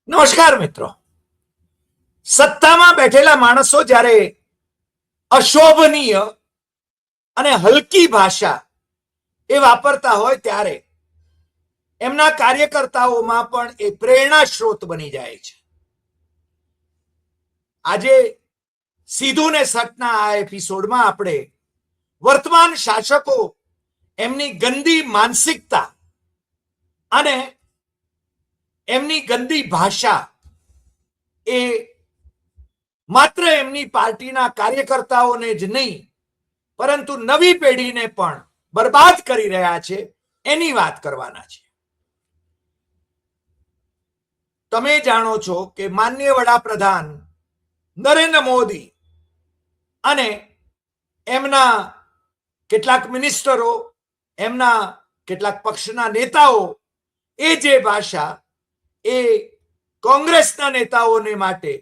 નમસ્કાર મિત્રો. સત્તામાં બેઠેલા માણસો જ્યારે અશોભનીય અને હલકી ભાષા એ વાપરતા હોય ત્યારે એમના કાર્યકર્તાઓમાં પણ એ પ્રેરણા સ્ત્રોત બની જાય છે. આજે સીધું ને સટના આ એપિસોડમાં આપણે વર્તમાન શાસકો એમની ગંદી માનસિકતા અને એમની ગંદી ભાષા એ માત્ર એમની પાર્ટીના કાર્યકર્તાઓને જ નહીં પરંતુ નવી પેઢીને પણ બરબાદ કરી રહ્યા છે એની વાત કરવાના છે. તમે જાણો છો કે માનનીય વડાપ્રધાન નરેન્દ્ર મોદી અને એમના કેટલાક મિનિસ્ટરો, એમના કેટલાક પક્ષના નેતાઓ એ જે ભાષા એ કોંગ્રેસના નેતાઓને માટે,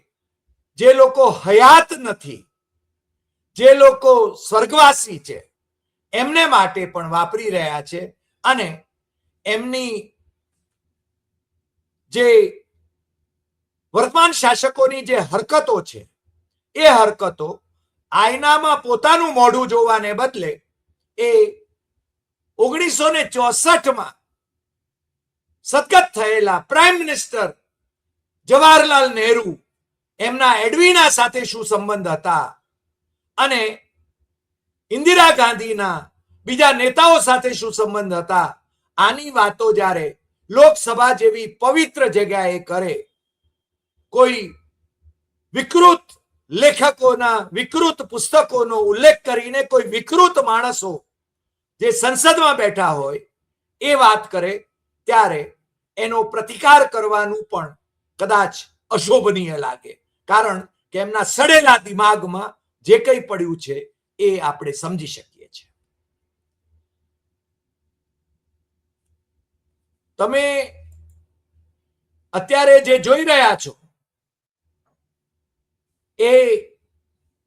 જે લોકો હયાત નથી, જે લોકો સ્વર્ગવાસી છે, એમને માટે પણ વાપરી રહ્યા છે. અને એમની જે વર્તમાન શાસકોની જે હરકતો છે એ હરકતો આયનામાં પોતાનું મોઢું જોવાને બદલે એ 1964માં સદગત થયેલા પ્રાઇમ મિનિસ્ટર જવાહરલાલ નહેરુ, એમના એડવીના સાથે શું સંબંધ હતા અને ઇન્દિરા ગાંધીના બીજા નેતાઓ સાથે શું સંબંધ હતા, આની વાતો જ્યારે લોકસભા જેવી પવિત્ર જગ્યાએ કરે, કોઈ વિકૃત લેખકોના વિકૃત પુસ્તકોનો ઉલ્લેખ કરીને કોઈ વિકૃત માણસો જે સંસદમાં બેઠા હોય એ વાત કરે, ત્યારે એનો પ્રતિકાર કરવાનું પણ કદાચ અશોભનીય લાગે. કારણ કે એમના સડેલા દિમાગમાં જે કંઈ પડ્યું છે એ આપણે સમજી શકીએ છીએ. તમે અત્યારે જે જોઈ રહ્યા છો એ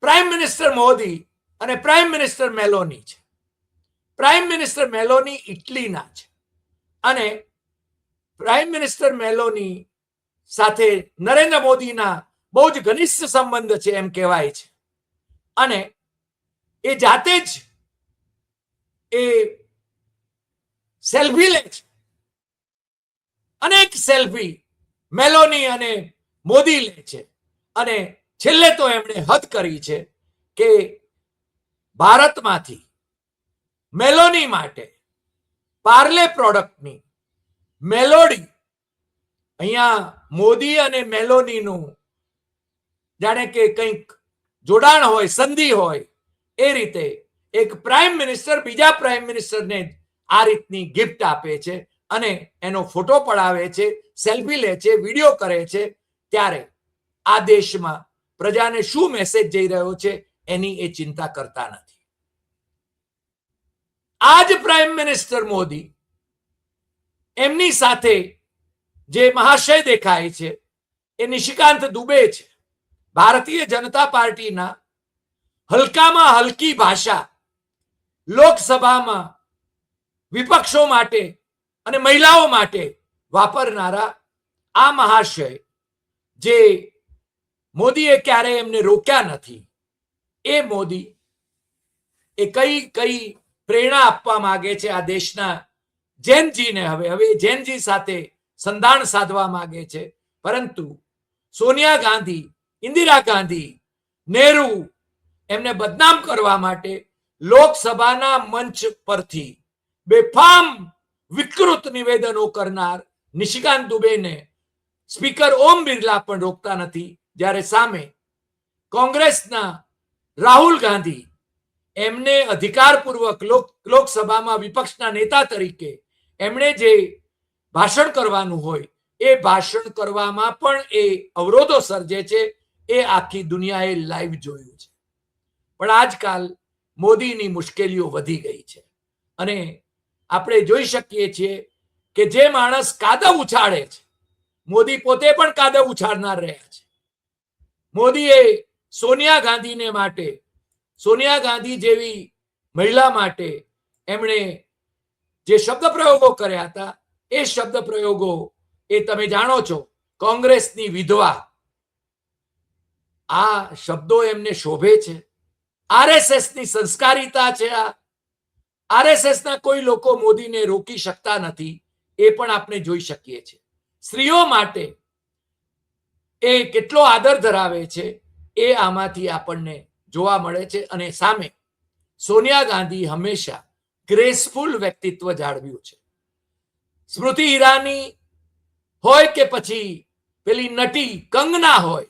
પ્રાઇમ મિનિસ્ટર મોદી અને પ્રાઇમ મિનિસ્ટર મેલોની છે. પ્રાઇમ મિનિસ્ટર મેલોની ઇટલીના છે અને પ્રાઇમ મિનિસ્ટર મેલોની સાથે નરેન્દ્ર મોદીના બહુ જ ઘનિષ્ઠ સંબંધ છે એમ કહેવાય છે. અને એ જાતે જ એ સેલ્ફી લે છે. અનેક સેલ્ફી મેલોની અને મોદી લે છે. અને છેલ્લે તો એમણે હદ કરી છે કે ભારતમાંથી મેલોની માટે પાર્લે પ્રોડક્ટની મેલોડી, અહીંયા મોદી અને મેલોનીનું જાણે કે કંઈક જોડાણ હોય, સંધિ હોય, એ રીતે એક પ્રાઇમ મિનિસ્ટર બીજા પ્રાઇમ મિનિસ્ટરને આ રીતની ગિફ્ટ આપે છે અને એનો ફોટો પડાવે છે, સેલ્ફી લે છે, વિડીયો કરે છે. ત્યારે આ દેશમાં પ્રજાને શું મેસેજ જઈ રહ્યો છે એની એ ચિંતા કરતા નથી. આ જ પ્રાઇમ મિનિસ્ટર મોદી એમની સાથે જે મહાશય દેખાય છે એ નિશિકાંત દુબે છે. ભારતીય જનતા પાર્ટીના હલકામાં હલકી ભાષા લોકસભામાં વિપક્ષો માટે અને મહિલાઓ માટે વાપરનારા આ મહાશય, જે મોદીએ ક્યારેય એમને રોક્યા નથી, એ મોદી એ કઈ પ્રેરણા આપવા માંગે છે આ દેશના જેનજીને. હવે જેનજી સાથે સંધાન સાધવા માંગે છે. પરંતુ સોનિયા ગાંધી, ઇન્દિરા ગાંધી, નહેરુ, એમને બદનામ કરવા માટે લોકસભાના મંચ પરથી બેફામ વિકૃત નિવેદનો કરનાર નિશિકાંત દુબેને સ્પીકર ઓમ બિરલા પણ રોકતા નથી. જ્યારે સામે કોંગ્રેસના રાહુલ ગાંધી એમને અધિકારપૂર્વક લોકસભામાં વિપક્ષના નેતા તરીકે એમણે જે ભાષણ કરવાનું હોય એ ભાષણ કરવામાં પણ એ અવરોધો સર્જે છે. એ આખી દુનિયાએ લાઈવ જોયું છે. પણ આજકાલ મોદીની મુશ્કેલીઓ વધી ગઈ છે અને આપણે જોઈ શકીએ છીએ કે જે માણસ કાદવ ઉછાળે છે, મોદી પોતે પણ કાદવ ઉછાળનાર રહ્યા છે. મોદીએ સોનિયા ગાંધીને માટે, સોનિયા ગાંધી જેવી મહિલા માટે એમણે જે શબ્દ પ્રયોગો કર્યા હતા એ શબ્દ પ્રયોગો એ તમે જાણો છો કોંગ્રેસની વિધવા, આ શબ્દો એમને શોભે છે? આરએસએસની સંસ્કારિતા છે આ? આરએસએસના કોઈ લોકો મોદીને રોકી શકતા નથી, એ પણ આપણે જોઈ શકીએ છીએ. સ્ત્રીઓ માટે એ કેટલો આદર ધરાવે છે એ આમાંથી આપણને જોવા મળે છે. અને સામે સોનિયા ગાંધી હંમેશા ગ્રેસફુલ વ્યક્તિત્વ જાળવ્યું છે. સ્મૃતિ ઈરાની હોય કે પછી પેલી નટી કંગના હોય,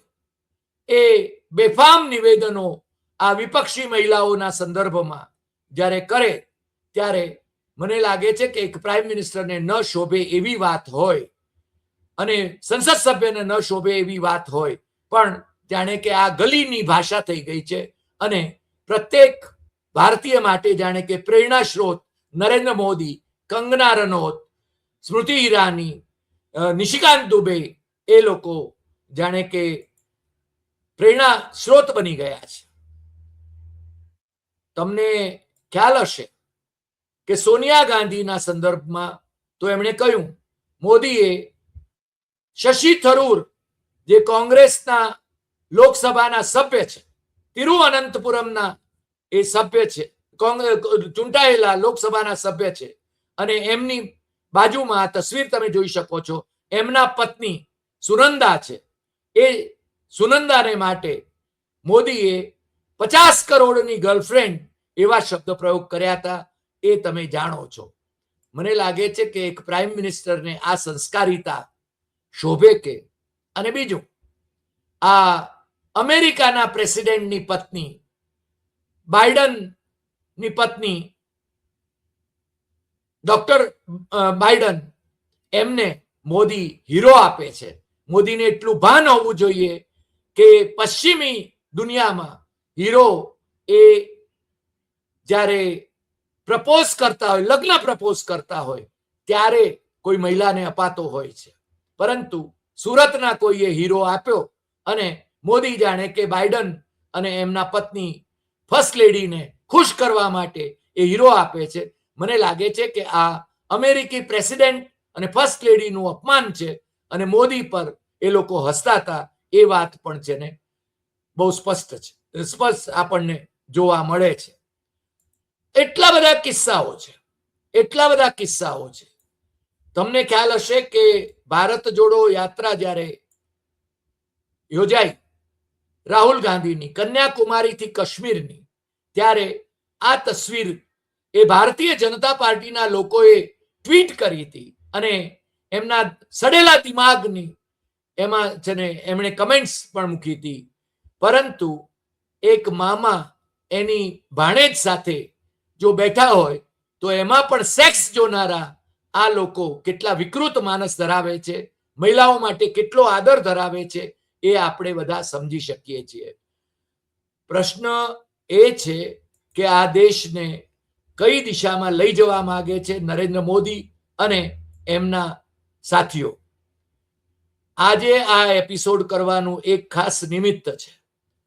એ બેફામ નિવેદનો આ વિપક્ષી મહિલાઓના સંદર્ભમાં જ્યારે કરે ત્યારે મને લાગે છે કે એક પ્રાઇમ મિનિસ્ટરને ન શોભે એવી વાત હોય અને સંસદ સભ્યને ન શોભે એવી વાત હોય, પણ જાણે કે આ ગલીની ભાષા થઈ ગઈ છે અને પ્રત્યેક ભારતીય માટે જાણે કે પ્રેરણા સ્ત્રોત નરેન્દ્ર મોદી, કંગના રનૌત, સ્મૃતિ ઈરાની, નિશિકાંત દુબે, એ લોકો જાણે કે પ્રેરણા સ્ત્રોત બની ગયા છે. તમને ખ્યાલ હશે કે સોનિયા ગાંધીના સંદર્ભમાં તો એમણે કહ્યું, મોદીએ શશી થરૂર જે કોંગ્રેસના લોકસભાના સભ્ય છે, તિરુવનંતપુરમના એ સભ્ય છે, ચૂંટાયેલા લોકસભાના સભ્ય છે, અને એમની બાજુમાં આ તસવીર તમે જોઈ શકો છો, એમના પત્ની સુનંદા છે. એ સુનંદાને માટે મોદીએ 50 કરોડની ગર્લફ્રેન્ડ એવા શબ્દ પ્રયોગ કર્યા હતા, એ તમે જાણો છો. મને લાગે છે કે એક પ્રાઇમ મિનિસ્ટરને આ સંસ્કારિતા શોભે કે? અને બીજું, આ અમેરિકાના પ્રેસિડેન્ટની પત્ની, બાઇડનની પત્ની ડોક્ટર બાઇડન, એમને મોદી હીરો આપે છે. મોદીને એટલું ભાન હોવું જોઈએ કે પશ્ચિમી દુનિયામાં હીરો એ જ્યારે પ્રપોઝ કરતા હોય, લગ્ન પ્રપોઝ કરતા હોય, ત્યારે કોઈ મહિલાને અપાતો હોય છે, પરંતુ સુરતના કોઈએ હીરો આપ્યો અને મોદી જાણે કે બાઇડન અને એમના પત્ની ફર્સ્ટ લેડીને ખુશ કરવા માટે એ હીરો આપે છે. મને લાગે છે કે આ અમેરિકી પ્રેસિડેન્ટ અને ફર્સ્ટ લેડીનું અપમાન છે અને મોદી પર એ લોકો હસતા હતા, એ વાત પણ છે ને બહુ સ્પષ્ટ છે, સ્પષ્ટ આપણને જોવા મળે છે. એટલા બધા કિસ્સાઓ છે, એટલા બધા કિસ્સાઓ છે. તમને ખ્યાલ હશે કે ભારત જોડો યાત્રા જ્યારે યોજાઈ રાહુલ ગાંધીની, કન્યાકુમારીથી કાશ્મીરની, ત્યારે આ તસવીર એ ભારતીય જનતા પાર્ટીના લોકોએ ટ્વીટ કરી હતી અને એમના સડેલા દિમાગની એમાં છે ને એમણે કમેન્ટ્સ પણ મૂકી હતી. પરંતુ એક મામા એની ભાણેજ સાથે જો બેઠા હોય તો એમાં પણ સેક્સ જોનારા આ લોકો કેટલા વિકૃત માનસ ધરાવે છે, મહિલાઓ માટે કેટલો આદર ધરાવે છે, એ આપણે બધા સમજી શકીએ છીએ. પ્રશ્ન એ છે કે આ દેશને કઈ દિશામાં લઈ જવા માંગે છે નરેન્દ્ર મોદી અને એમના સાથીઓ. આજે આ એપિસોડ કરવાનું એક ખાસ નિમિત્ત છે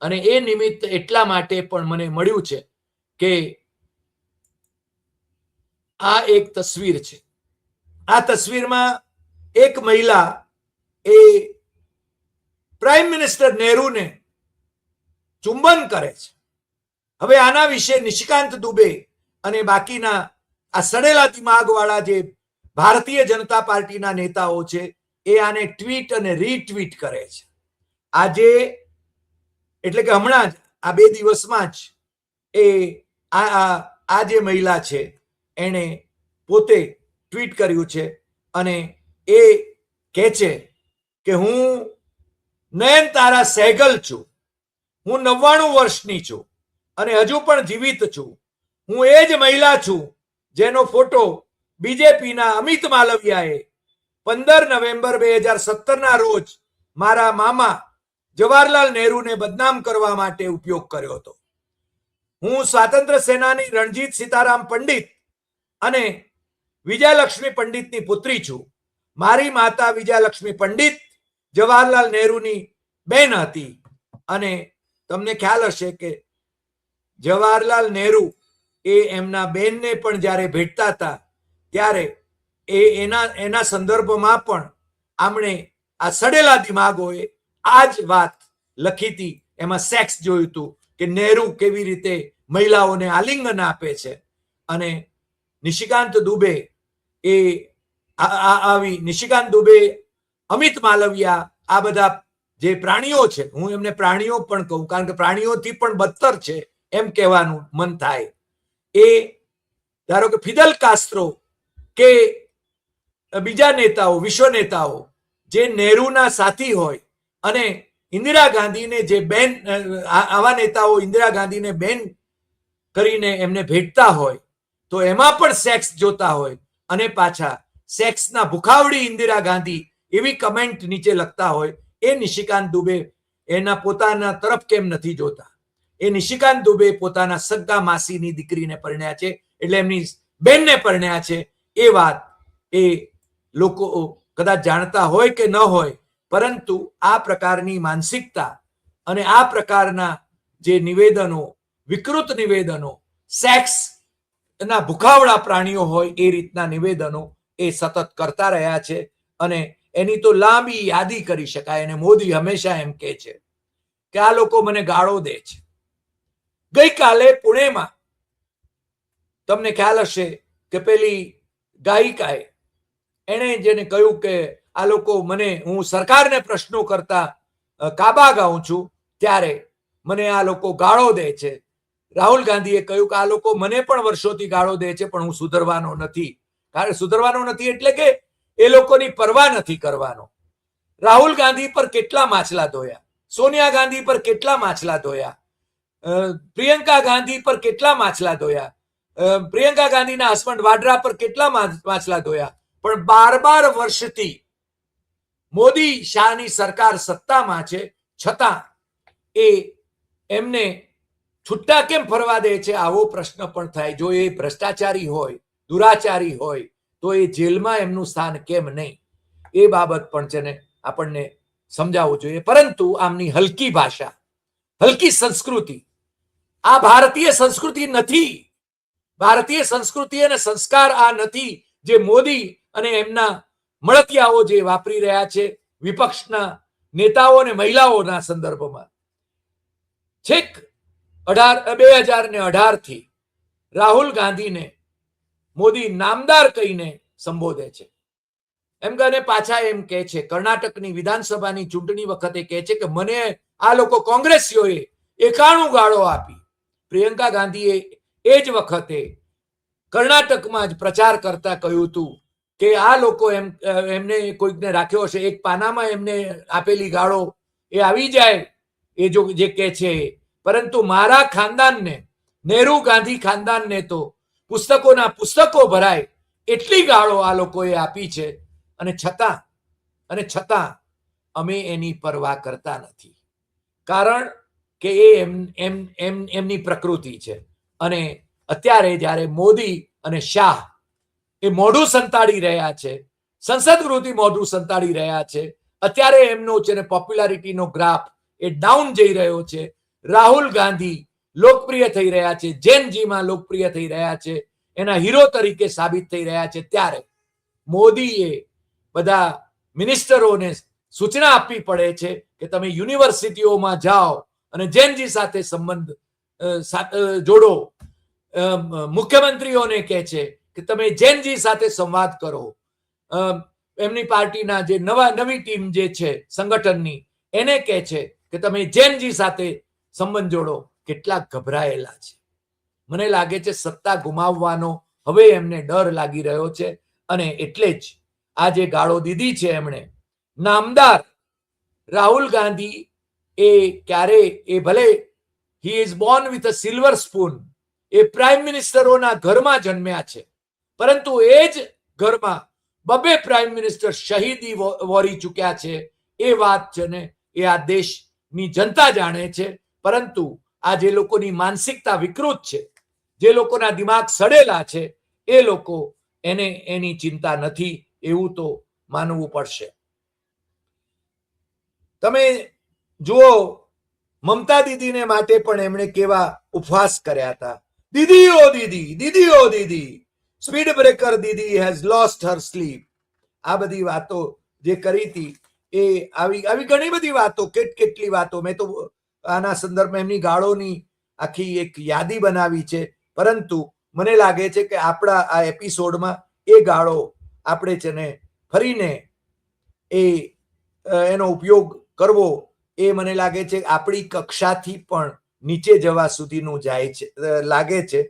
અને એ નિમિત્ત એટલા માટે પણ મને મળ્યું છે કે આ એક તસવીર છે. આ તસવીરમાં એક મહિલા એ પ્રાઇમ મિનિસ્ટર નહેરુને ચુંબન કરે છે. હવે આના વિશે નિશિકાંત દુબે અને બાકીના આ સડેલા દિમાગવાળા જે ભારતીય જનતા પાર્ટીના નેતાઓ છે એ આને ટ્વીટ અને રીટ્વીટ કરે છે. આજે એટલે કે હમણાં જ આ 2 દિવસમાં જ એ આ જે મહિલા છે એણે પોતે ટ્વીટ કર્યું છે અને એ કહે છે કે હું નયનતારા સહેગલ છું, હું 99 વર્ષની છું અને હજુ પણ જીવિત છું. હું એ જ મહિલા છું જેનો ફોટો બીજેપીના અમિત માલવિયાએ 15 નવેમ્બર 2017ના રોજ મારા મામા જવાહરલાલ નહેરુને બદનામ કરવા માટે ઉપયોગ કર્યો હતો. હું સ્વાતંત્ર્ય સેનાની રણજીત સીતારામ પંડિત અને વિજયલક્ષ્મી પંડિતની પુત્રી છું. મારી માતા વિજયલક્ષ્મી પંડિત જવાહરલાલ નહેરુની બેન હતી અને તમને ખ્યાલ હશે કે જવાહરલાલ નહેરુ એ એમના બેનને પણ જ્યારે ભેટતા હતા ત્યારે એના સંદર્ભમાં પણ આમણે આ સડેલા દિમાગોએ આ જ વાત લખી હતી. એમાં સેક્સ જોયું હતું કે નહેરુ કેવી રીતે મહિલાઓને આલિંગન આપે છે, અને નિશિકાંત દુબે એ આવી નિશિકાંત દુબે, અમિત માલવિયા, આ બધા જે પ્રાણીઓ છે, હું એમને પ્રાણીઓ પણ કહું કારણ કે પ્રાણીઓથી પણ બદતર છે એમ કહેવાનું મન થાય. એ ધારો કે ફિદલ કાસ્ત્રો કે બીજા નેતાઓ, વિશ્વ નેતાઓ જે નહેરુના સાથી હોય અને ઇન્દિરા ગાંધીને જે બેન, આવા નેતાઓ ઇન્દિરા ગાંધીને બેન કરીને એમને ભેટતા હોય તો એમાં પણ સેક્સ જોતા હોય, અને પાછા સેક્સના ભૂખાવડી ઇન્દિરા ગાંધી એવી કમેન્ટ નીચે લખતા હોય. એ નિશિકાંત દુબે એના પોતાના તરફ કેમ નથી જોતા? એ નિશિકાંત દુબે પોતાના સગા માસીની દીકરીને પરણ્યા છે, એટલે એમની બેનને પરણ્યા છે. એ વાત એ લોકો કદાચ જાણતા હોય કે ન હોય, પરંતુ આ પ્રકારની માનસિકતા અને આ પ્રકારના જે નિવેદનો, વિકૃત નિવેદનો, સેક્સ ના ભૂખાવડા પ્રાણીઓ હોય એ રીતના નિવેદનો એ સતત કરતા રહ્યા છે. અને એની તો લાંબી યાદી કરી શકાય. અને મોદી હંમેશા એમ કહે છે કે આ લોકો મને ગાળો દે છે. ગઈકાલે પુણેમાં તમને ખ્યાલ હશે કે પેલી ગાયિકાએ એણે જેને કહ્યું કે આ લોકો મને, હું સરકારને પ્રશ્નો કરતા કાબા ગાઉં છું ત્યારે મને આ લોકો ગાળો દે છે. રાહુલ ગાંધીએ કહ્યું કે આ લોકો મને પણ વર્ષોથી ગાળો દે છે, પણ હું સુધરવાનો નથી. કારણ સુધરવાનો નથી એટલે કે એ લોકોની પરવા નથી કરવાનો. રાહુલ ગાંધી પર કેટલા માછલા ધોયા, સોનિયા ગાંધી પર કેટલા માછલા ધોયા, પ્રિયંકા ગાંધી પર કેટલા માછલા ધોયા, પ્રિયંકા ગાંધીના હસબન્ડ વાડ્રા પર કેટલા માછલા ધોયા, પણ 12 વર્ષથી મોદી શાહની સરકાર સત્તામાં છે, છતાં એ એમને છૂટા કેમ ફરવા દે છે? આવો પ્રશ્ન પણ થાય. જો એ ભ્રષ્ટાચારી હોય, દુરાચારી હોય, તો એ જેલમાં એમનું સ્થાન કેમ નહીં? એ બાબત પણ છે ને આપણને સમજાવવું જોઈએ. પરંતુ આમની હલકી ભાષા, હલકી સંસ્કૃતિ, આ ભારતીય સંસ્કૃતિ નથી. ભારતીય સંસ્કૃતિ અને સંસ્કાર આ નથી જે મોદી અને એમના મળતિયાઓ જે વાપરી રહ્યા છે વિપક્ષના નેતાઓ અને મહિલાઓના સંદર્ભમાં. છેક 2018 થી રાહુલ ગાંધીને મોદી નામદાર કહીને સંબોધે છે. એમ કહે પાછા એમ કહે છે, કર્ણાટકની વિધાનસભાની ચૂંટણી વખતે કહે છે કે મને આ લોકો કોંગ્રેસીઓએ 91 ગાળો આપી. પ્રિયંકા ગાંધીએ એ જ વખતે કર્ણાટકમાં જ પ્રચાર કરતા કહ્યું હતું કે આ લોકો એમને કોઈકને રાખ્યો હશે, એક પાનામાં એમને આપેલી ગાળો એ આવી જાય, એ જો જે કહે છે. પરંતુ મારા ખાનદાનને, નહેરુ ગાંધી ખાનદાનને તો પુસ્તકોના પુસ્તકો ભરાય એટલી ગાળો આ લોકોએ આપી છે, અને છતાં અમે એની પરવા કરતા નથી. કારણ કે એ એમની પ્રકૃતિ છે. અને અત્યારે જ્યારે મોદી અને શાહ એ મોઢું સંતાડી રહ્યા છે, સંસદ ગૃહથી મોઢું સંતાડી રહ્યા છે, અત્યારે એમનો છે ને પોપ્યુલારિટીનો ગ્રાફ એ ડાઉન જઈ રહ્યો છે. રાહુલ ગાંધી લોકપ્રિય થઈ રહ્યા છે, જેનજીમાં લોકપ્રિય થઈ રહ્યા છે, એના હીરો તરીકે સાબિત થઈ રહ્યા છે. ત્યારે મોદીએ બધા મિનિસ્ટરોને સૂચના આપવી પડે છે કે તમે યુનિવર્સિટીઓમાં જાઓ અને જેનજી સાથે સંબંધ જોડો. મુખ્યમંત્રીઓને કહે છે કે તમે જેનજી સાથે સંવાદ કરો. એમની પાર્ટીના જે નવી ટીમ જે છે સંગઠનની, એને કહે છે કે તમે જેનજી સાથે સંબંધ જોડો. કેટલા ગભરાયેલા છે. મને લાગે છે સત્તા ગુમાવવાનો હવે એમને ડર લાગી રહ્યો છે. અને એટલે જ આ જે ગાળો દીધી છે એમણે, નામદાર રાહુલ ગાંધી એ ક્યારે, એ ભલે he is born with a silver spoon, એ પ્રાઇમ મિનિસ્ટરોના ઘરમાં જન્મ્યા છે, પરંતુ એ જ ઘરમાં 2 પ્રાઇમ મિનિસ્ટર શહીદી વોરી ચૂક્યા છે. એ વાત છે ને એ આ દેશની જનતા જાણે છે. પરંતુ આ જે લોકોની માનસિકતા વિકૃત છે, જે લોકોના દિમાગ સડેલા છે, એ લોકો એને એની ચિંતા નથી, એવું તો માનવું પડશે. તમે જુઓ, મમતા દીદીને માટે પણ એમણે કેવા ઉપવાસ કર્યા હતા. દીદી ઓ દીદી, દીદી ઓ દીદી, speed breaker Didi has lost her sleep. આ બધી વાતો જે કરી હતી એ આવી આવી ઘણી બધી વાતો, કેટલી વાતો, મેં તો આના સંદર્ભમાં એમની ગાળોની આખી એક યાદી બનાવી છે, પરંતુ મને લાગે છે કે આપણા આ એપિસોડમાં એ ગાળો આપણે છે ને ફરીને એનો ઉપયોગ કરવો એ મને લાગે છે આપણી કક્ષાથી પણ નીચે જવા સુધીનું જાય છે લાગે છે.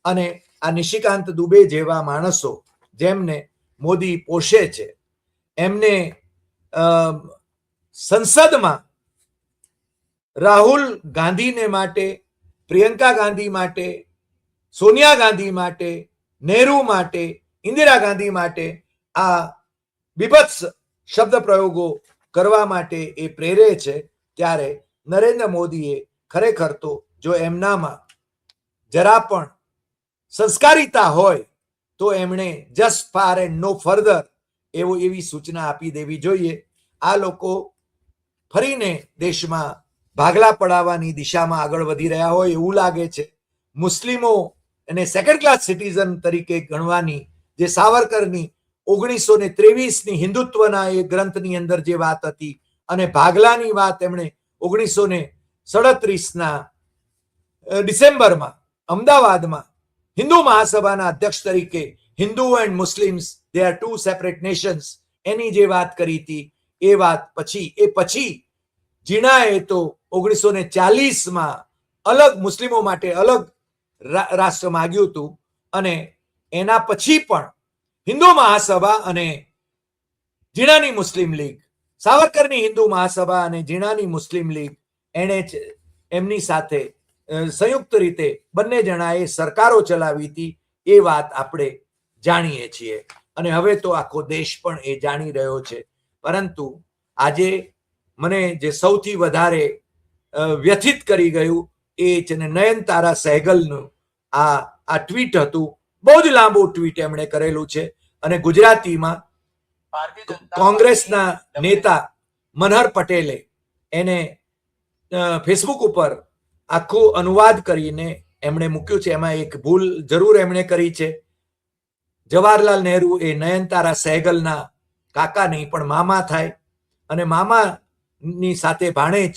અને આ નિશિકાંત દુબે જેવા માણસો જેમને મોદી પોષે છે, એમને સંસદમાં રાહુલ ગાંધીને માટે, પ્રિયંકા ગાંધી માટે, સોનિયા ગાંધી માટે, નહેરુ માટે, ઇન્દિરા ગાંધી માટે આ બીભત્સ શબ્દ પ્રયોગો કરવા માટે એ પ્રેરે છે, ત્યારે નરેન્દ્ર મોદીએ ખરેખર તો જો એમનામાં જરા પણ સંસ્કારિતા હોય તો એમણે just far and no further એવી સૂચના આપી દેવી જોઈએ. આ લોકો ફરીને દેશમાં ભાગલા પડાવવાની દિશામાં આગળ વધી રહ્યા હોય એવું લાગે છે. મુસ્લિમો એને સેકન્ડ ક્લાસ સિટીઝન તરીકે ગણવાની જે સાવરકરની 1923ની હિન્દુત્વના એ ગ્રંથની અંદર જે વાત હતી, અને ભાગલાની વાત એમણે 1937ના ડિસેમ્બરમાં અમદાવાદમાં હિન્દુ મહાસભાના અધ્યક્ષ તરીકે Hindu and Muslims they are two separate nations એની જે વાત કરી હતી, એ વાત પછી જીણાએ તો 1940માં અલગ મુસ્લિમો માટે અલગ રાષ્ટ્ર માંગ્યું હતું, અને એના પછી પણ હિન્દુ મહાસભા અને જીણાની મુસ્લિમ લીગ, સાવરકરની હિન્દુ મહાસભા અને જીણાની મુસ્લિમ લીગ, એણે એમની સાથે સંયુક્ત રીતે બંને જણાએ સરકારો ચલાવી હતી. એ વાત આપણે જાણીએ છીએ, અને હવે તો આખો દેશ પણ એ જાણી રહ્યો છે. પરંતુ આજે મને જે સૌથી વધારે વ્યથિત કરી ગયું એ છે ને નયનતારા સહેગલનું આ ટ્વીટ હતું. બહુ જ લાંબુ ટ્વીટ એમણે કરેલું છે, અને ગુજરાતીમાં કોંગ્રેસના નેતા મનહર પટેલે એને ફેસબુક ઉપર આખું અનુવાદ કરીને એમણે મૂક્યું છે. એમાં એક ભૂલ જરૂર એમણે કરી છે. જવાહરલાલ નહેરુ એ નયનતારા સહેગલના કાકા નહીં પણ મામા થાય, અને મામાની સાથે ભાણેજ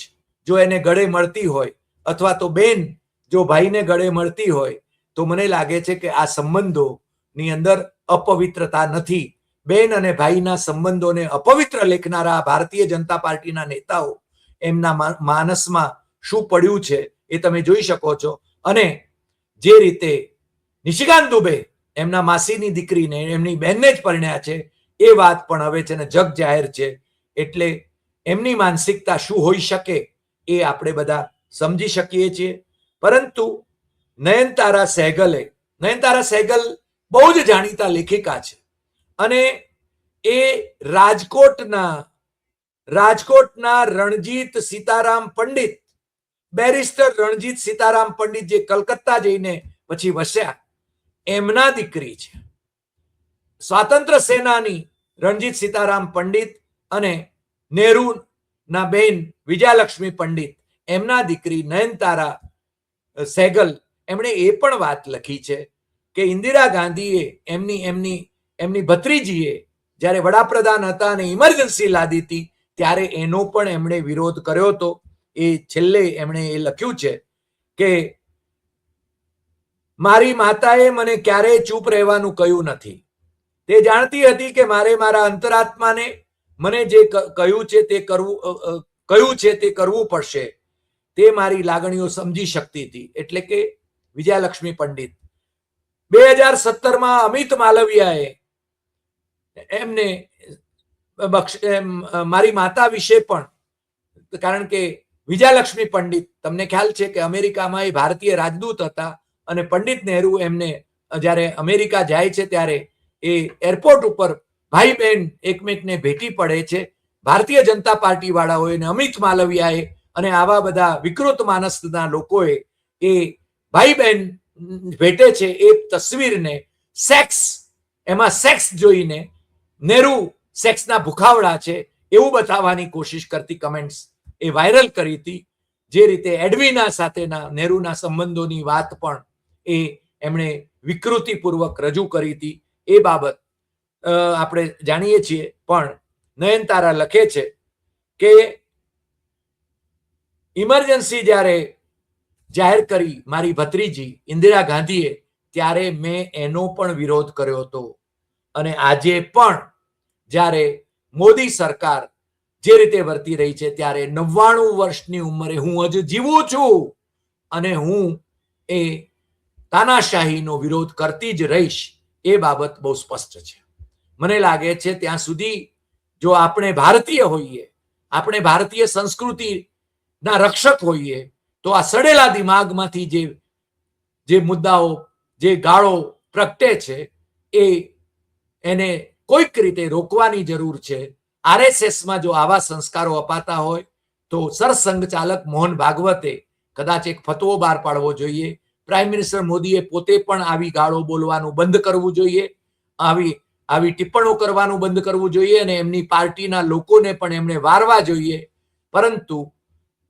જો એને ગળે મળતી હોય, અથવા તો બેન જો ભાઈને ગળે મળતી હોય, તો મને લાગે છે કે આ સંબંધોની અંદર અપવિત્રતા નથી. બેન અને ભાઈના સંબંધોને અપવિત્ર લેખનારા ભારતીય જનતા પાર્ટીના નેતાઓ, એમના માનસમાં શું પડ્યું છે એ તમે જોઈ શકો છો. અને જે રીતે નિશિકાંત દુબે એમના માસીની દીકરીને એમની બહેનને જ પરણ્યા છે, એ વાત પણ હવે છે ને જગ જાહેર છે. એટલે એમની માનસિકતા શું હોઈ શકે એ આપણે બધા સમજી શકીએ છીએ. પરંતુ નયનતારા સહેગલ બહુ જ જાણીતા લેખિકા છે, અને એ રાજકોટના રણજીત સીતારામ પંડિત, બેરિસ્ટર રણજીત સીતારામ પંડિત, જે કલકત્તા જઈને પછી વસ્યા, એમના દીકરી છે. સ્વાતંત્ર્ય સેનાની રણજીત સીતારામ પંડિત અને નહેરુના બેન વિજયાલક્ષ્મી પંડિત, એમના દીકરી નયનતારા સહેગલ, એમણે એ પણ વાત લખી છે કે ઇન્દિરા ગાંધીએ એમની ભત્રીજીએ જ્યારે વડાપ્રધાન હતા અને ઇમરજન્સી લાદી હતી, ત્યારે એનો પણ એમણે વિરોધ કર્યો હતો. એ છેલ્લે એમણે એ લખ્યું છે કે મારી માતાએ મને ક્યારેય ચૂપ રહેવાનું કહ્યું નથી. તે જાણતી હતી કે મારે મારા અંતરાત્માને મને જે કહ્યું છે તે કરવું પડશે. તે મારી લાગણીઓ સમજી શકતી હતી. એટલે કે વિજયાલક્ષ્મી પંડિત. 2017માં અમિત માલવિયાએ એમને મારી માતા વિશે પણ, કારણ કે વિજયાલક્ષ્મી પંડિત, તમને ખ્યાલ છે કે અમેરિકામાં એ ભારતીય રાજદૂત હતા, અને પંડિત નહેરુ એમને જ્યારે અમેરિકા જાય છે ત્યારે એ એરપોર્ટ ઉપર ભાઈ બહેન એકમેકને ભેટી પડે છે. ભારતીય જનતા પાર્ટી વાળાઓએ અને અમિત માલવિયાએ અને આવા બધા વિકૃત માનસના લોકોએ એ ભાઈ બહેન ભેટે છે એ તસવીરને એમાં સેક્સ જોઈને નહેરુ સેક્સના ભૂખાવડા છે એવું બતાવવાની કોશિશ કરતી કમેન્ટ્સ એ વાયરલ કરી હતી. જે રીતે એડવિના સાથેના નહેરુના સંબંધોની વાત પણ એ એમણે વિકૃતિપૂર્વક રજૂ કરી હતી. એ બાબત આપણે જાણીએ છીએ. પણ નયનતારા લખે છે કે ઇમરજન્સી જ્યારે જાહેર કરી મારી ભત્રીજી ઇન્દિરા ગાંધીએ, ત્યારે મેં એનો પણ વિરોધ કર્યો હતો. અને આજે પણ જ્યારે મોદી સરકાર જે રીતે વર્તી રહી છે, ત્યારે 99 વર્ષની ઉંમરે હું હજુ જીવું છું અને હું એ તાનાશાહીનો વિરોધ કરતી જ રહીશ. એ બાબત બહુ સ્પષ્ટ છે. મને લાગે છે ત્યાં સુધી જો આપણે ભારતીય હોઈએ, આપણે ભારતીય સંસ્કૃતિના રક્ષક હોઈએ, તો આ સડેલા દિમાગમાંથી જે મુદ્દાઓ, જે ગાળો પ્રગટે છે, એને કોઈક રીતે રોકવાની જરૂર છે. આરએસએસમાં જો આવા સંસ્કારો અપાતા હોય તો સરસંઘચાલક મોહન ભાગવતે કદાચ એક ફતવો બહાર પાડવો જોઈએ. પ્રાઇમ મિનિસ્ટર મોદીએ પોતે પણ આવી ગાળો બોલવાનું બંધ કરવું જોઈએ, આવી ટિપ્પણો કરવાનું બંધ કરવું જોઈએ, અને એમની પાર્ટીના લોકોને પણ એમણે વારવા જોઈએ. પરંતુ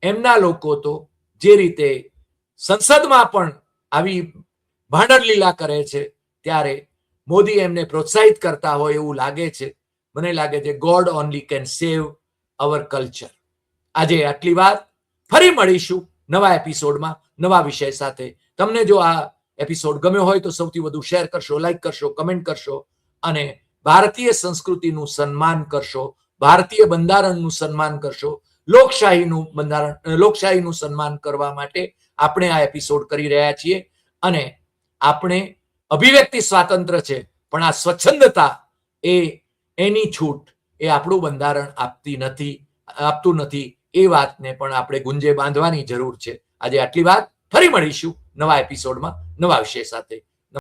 એમના લોકો તો જે રીતે સંસદમાં પણ આવી ભાંડણ લીલા કરે છે, ત્યારે મોદી એમને પ્રોત્સાહિત કરતા હોય એવું લાગે છે. મને લાગે છે God only can save hour culture. આજે આટલી વાત. ફરી મળીશું નવા એપિસોડમાં નવા વિષય સાથે. તમને જો આ એપિસોડ ગમ્યો હોય તો સૌથી વધુ શેર કરશો, લાઈક કરશો, કમેન્ટ કરશો અને ભારતીય સંસ્કૃતિનું સન્માન કરશો, ભારતીય બંધારણનું સન્માન કરશો. લોકશાહીનું સન્માન કરવા માટે આપણે આ એપિસોડ કરી રહ્યા છીએ. અને આપણે અભિવ્યક્તિ સ્વાતંત્ર્ય છે, પણ આ સ્વચ્છંદતા એની છૂટ એ આપણું બંધારણ આપતું નથી. એ વાતને પણ આપણે ગુંજે બાંધવાની જરૂર છે. આજે આટલી વાત. ફરી મળીશું નવા એપિસોડમાં નવા વિષય સાથે.